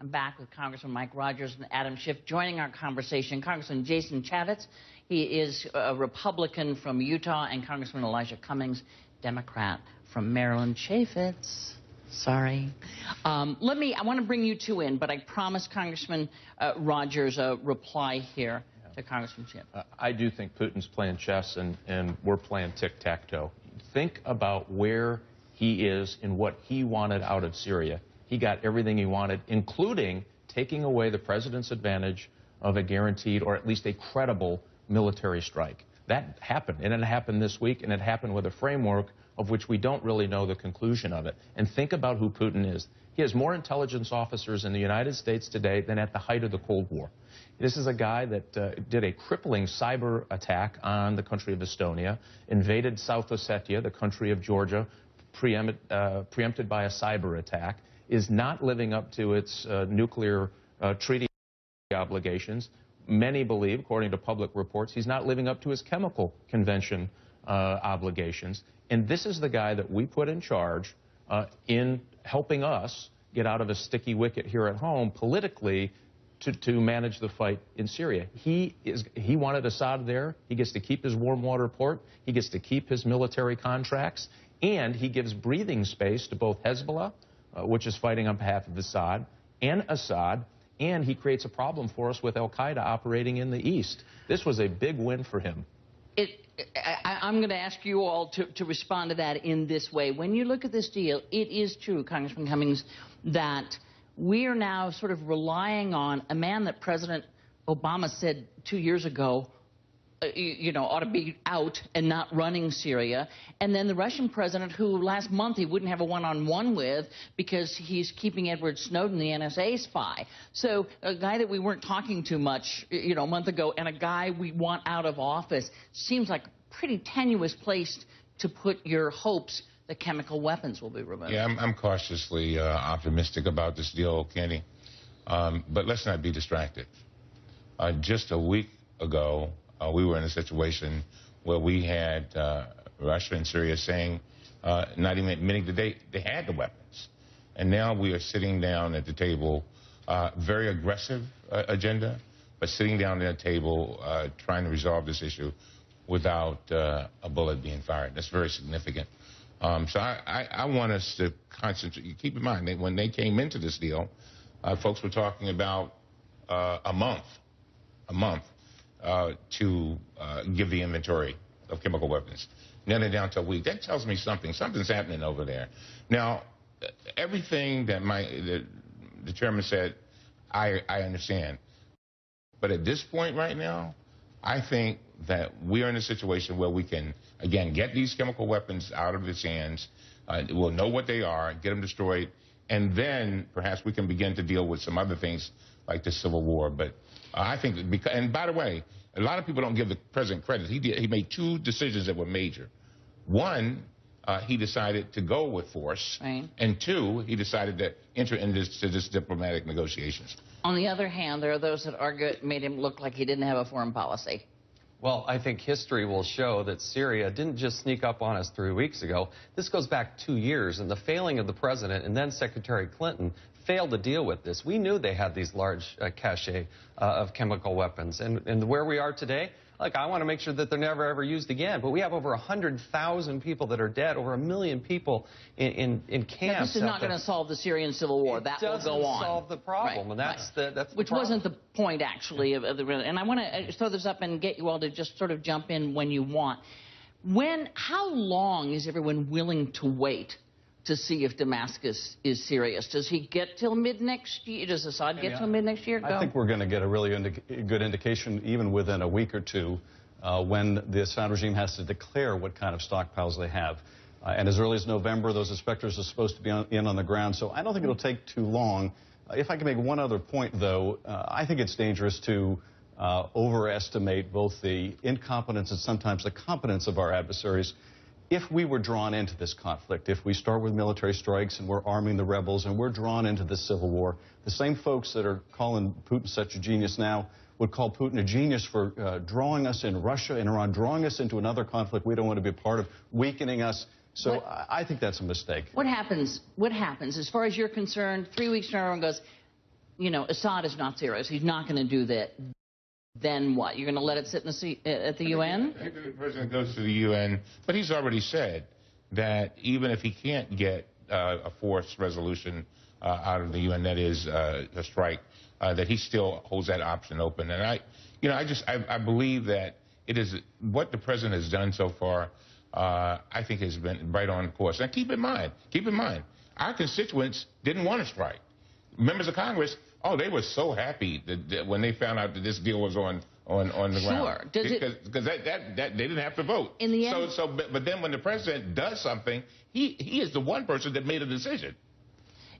I'm back with Congressman Mike Rogers and Adam Schiff joining our conversation. Congressman Jason Chaffetz, he is a Republican from Utah, and Congressman Elijah Cummings, Democrat from Maryland. Chaffetz, sorry. I want to bring you two in, but I promised Congressman Rogers a reply here to Congressman Schiff. I do think Putin's playing chess and we're playing tic-tac-toe. Think about where he is and what he wanted out of Syria. He got everything he wanted, including taking away the president's advantage of a guaranteed or at least a credible military strike. That happened, and it happened this week, and it happened with a framework of which we don't really know the conclusion of it. And think about who Putin is. He has more intelligence officers in the United States today than at the height of the Cold War. This is a guy that did a crippling cyber attack on the country of Estonia, invaded South Ossetia, the country of Georgia, preempted by a cyber attack, is not living up to its nuclear treaty obligations. Many believe, according to public reports, he's not living up to his chemical convention obligations. And this is the guy that we put in charge in helping us get out of a sticky wicket here at home politically to manage the fight in Syria. He wanted Assad there. He gets to keep his warm water port. He gets to keep his military contracts. And he gives breathing space to both Hezbollah, which is fighting on behalf of Assad, and he creates a problem for us with al-Qaeda operating in the east. This was a big win for him. I'm going to ask you all to respond to that in this way. When you look at this deal, it is true, Congressman Cummings, that we are now sort of relying on a man that President Obama said 2 years ago ought to be out and not running Syria. And then the Russian president, who last month he wouldn't have a one-on-one with because he's keeping Edward Snowden, the NSA spy. So a guy that we weren't talking to much, a month ago, and a guy we want out of office seems like a pretty tenuous place to put your hopes that chemical weapons will be removed. Yeah, I'm cautiously optimistic about this deal, Kenny. But let's not be distracted. Just a week ago, we were in a situation where we had Russia and Syria saying, not even admitting that they had the weapons. And now we are sitting down at the table, very aggressive agenda, but sitting down at the table trying to resolve this issue without a bullet being fired. That's very significant. So I want us to concentrate. Keep in mind that when they came into this deal, folks were talking about a month to give the inventory of chemical weapons. Now they're down to a week. That tells me something. Something's happening over there. Now, everything that the chairman said, I understand. But at this point right now, I think that we are in a situation where we can, again, get these chemical weapons out of its hands. We'll know what they are, get them destroyed, and then perhaps we can begin to deal with some other things like the Civil War. But I think, and by the way, a lot of people don't give the president credit. He made two decisions that were major. One, he decided to go with force, right. And two, he decided to enter into this diplomatic negotiations. On the other hand, there are those that argue it made him look like he didn't have a foreign policy. Well, I think history will show that Syria didn't just sneak up on us 3 weeks ago. This goes back 2 years, and the failing of the president and then Secretary Clinton failed to deal with this. We knew they had these large cache of chemical weapons. And where we are today, look, I want to make sure that they're never, ever used again. But we have over 100,000 people that are dead, over 1 million people in camps. Now, this is not going to solve the Syrian civil war. That will go on. Solve the problem, right, and that's right. the Which problem. wasn't the point, actually, of the. And I want to throw this up and get you all to just sort of jump in when you want. How long is everyone willing to wait to see if Damascus is serious? Does he get till mid-next year? Does Assad get till mid-next year? I think we're going to get a really good indication even within a week or two when the Assad regime has to declare what kind of stockpiles they have. And as early as November, those inspectors are supposed to be on the ground, so I don't think it'll take too long. If I can make one other point, though, I think it's dangerous to overestimate both the incompetence and sometimes the competence of our adversaries. If we were drawn into this conflict, if we start with military strikes and we're arming the rebels and we're drawn into this civil war, the same folks that are calling Putin such a genius now would call Putin a genius for drawing us in Russia and Iran, drawing us into another conflict we don't want to be a part of, weakening us. So I think that's a mistake. What happens, as far as you're concerned, 3 weeks from now, everyone goes, you know, Assad is not serious, he's not going to do that, then what? You're going to let it sit in at the UN? The president goes to the UN, but he's already said that even if he can't get a forced resolution out of the UN, that is a strike, that he still holds that option open. And I believe that it is what the president has done so far. I think has been right on course. And keep in mind, our constituents didn't want to strike. Members of Congress, they were so happy that when they found out that this deal was on the ground. Sure. Because they didn't have to vote. In the end, but then when the president does something, he is the one person that made a decision.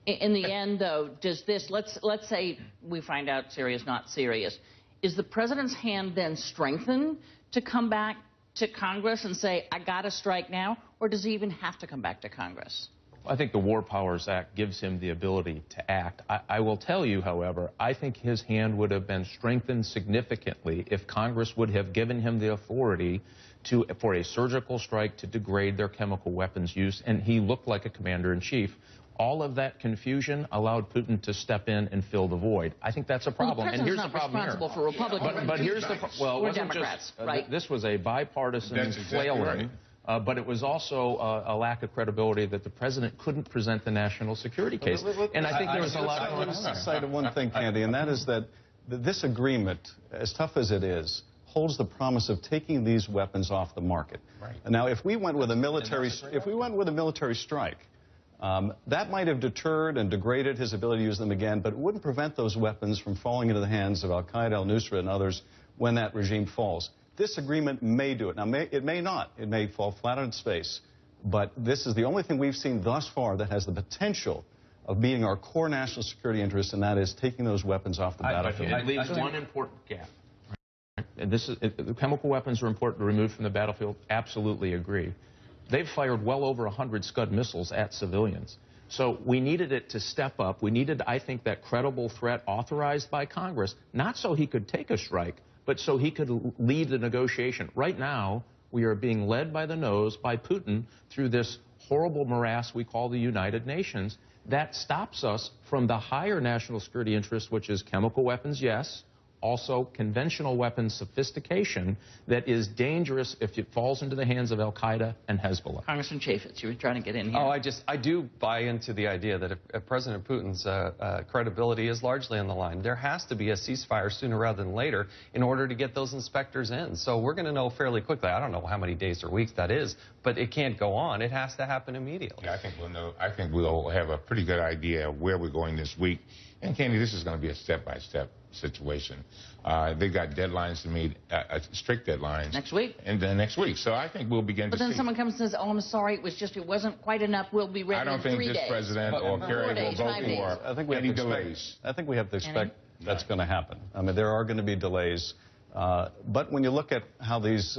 In the end, though, does this, let's say we find out Syria is not serious, is the president's hand then strengthened to come back to Congress and say, I got to strike now, or does he even have to come back to Congress? I think the War Powers Act gives him the ability to act. I will tell you, however, I think his hand would have been strengthened significantly if Congress would have given him the authority for a surgical strike to degrade their chemical weapons use, and he looked like a commander-in-chief. All of that confusion allowed Putin to step in and fill the void. I think that's a problem. Well, the president's not responsible for Republicans. But here's the well, or Democrats, right? This was a bipartisan flailing. But it was also a lack of credibility that the president couldn't present the national security case. And I think there was a lot going on. I cited one thing, Candy, and that is that this agreement, as tough as it is, holds the promise of taking these weapons off the market. Right. Now, if we went with a military strike, that might have deterred and degraded his ability to use them again, but it wouldn't prevent those weapons from falling into the hands of Al-Qaeda, al-Nusra, and others when that regime falls. This agreement may do it. Now, it may not. It may fall flat on its face. But this is the only thing we've seen thus far that has the potential of meeting our core national security interests, and that is taking those weapons off the battlefield. It leaves one important gap. And the chemical weapons are important to remove from the battlefield. Absolutely agree. They've fired well over 100 Scud missiles at civilians. So we needed it to step up. We needed, I think, that credible threat authorized by Congress, not so he could take a strike, but so he could lead the negotiation. Right now, we are being led by the nose by Putin through this horrible morass we call the United Nations. That stops us from the higher national security interest, which is chemical weapons, yes, also conventional weapons sophistication that is dangerous if it falls into the hands of Al-Qaeda and Hezbollah. Congressman Chaffetz, you were trying to get in here. I do buy into the idea that if President Putin's credibility is largely on the line, there has to be a ceasefire sooner rather than later in order to get those inspectors in. So we're going to know fairly quickly. I don't know how many days or weeks that is, but it can't go on. It has to happen immediately. Yeah, I think we'll know. I think we'll have a pretty good idea of where we're going this week. And Candy, this is going to be a step-by-step situation. They've got deadlines to meet, strict deadlines. Next week? And then next week. So I think we'll begin to see. But then someone comes and says, oh, I'm sorry, it wasn't quite enough. We'll be ready in 3 days. I don't think this president or Kerry will vote for any delays. I think we have to expect that's going to happen. I mean, there are going to be delays. But when you look at how these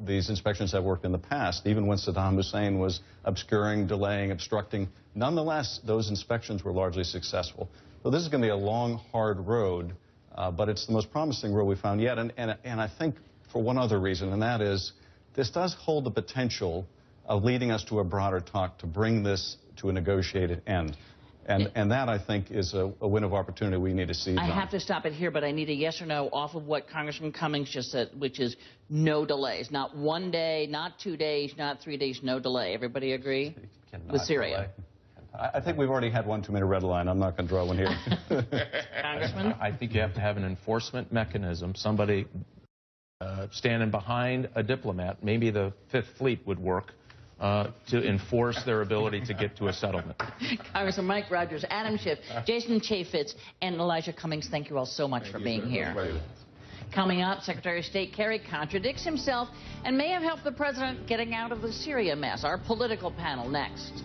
inspections have worked in the past, even when Saddam Hussein was obscuring, delaying, obstructing, nonetheless, those inspections were largely successful. So this is going to be a long, hard road, but it's the most promising road we've found yet. And I think for one other reason, and that is this does hold the potential of leading us to a broader talk to bring this to a negotiated end. And that, I think, is a win of opportunity we need to seize on. I have to stop it here, but I need a yes or no off of what Congressman Cummings just said, which is no delays. Not 1 day, not 2 days, not 3 days, no delay. Everybody agree? With Syria. Delay. I think we've already had one too many red line. I'm not going to draw one here. Congressman? I think you have to have an enforcement mechanism, somebody standing behind a diplomat. Maybe the Fifth Fleet would work to enforce their ability to get to a settlement. Congressman Mike Rogers, Adam Schiff, Jason Chaffetz, and Elijah Cummings, thank you all so much for being here. Coming up, Secretary of State Kerry contradicts himself and may have helped the president getting out of the Syria mess. Our political panel next.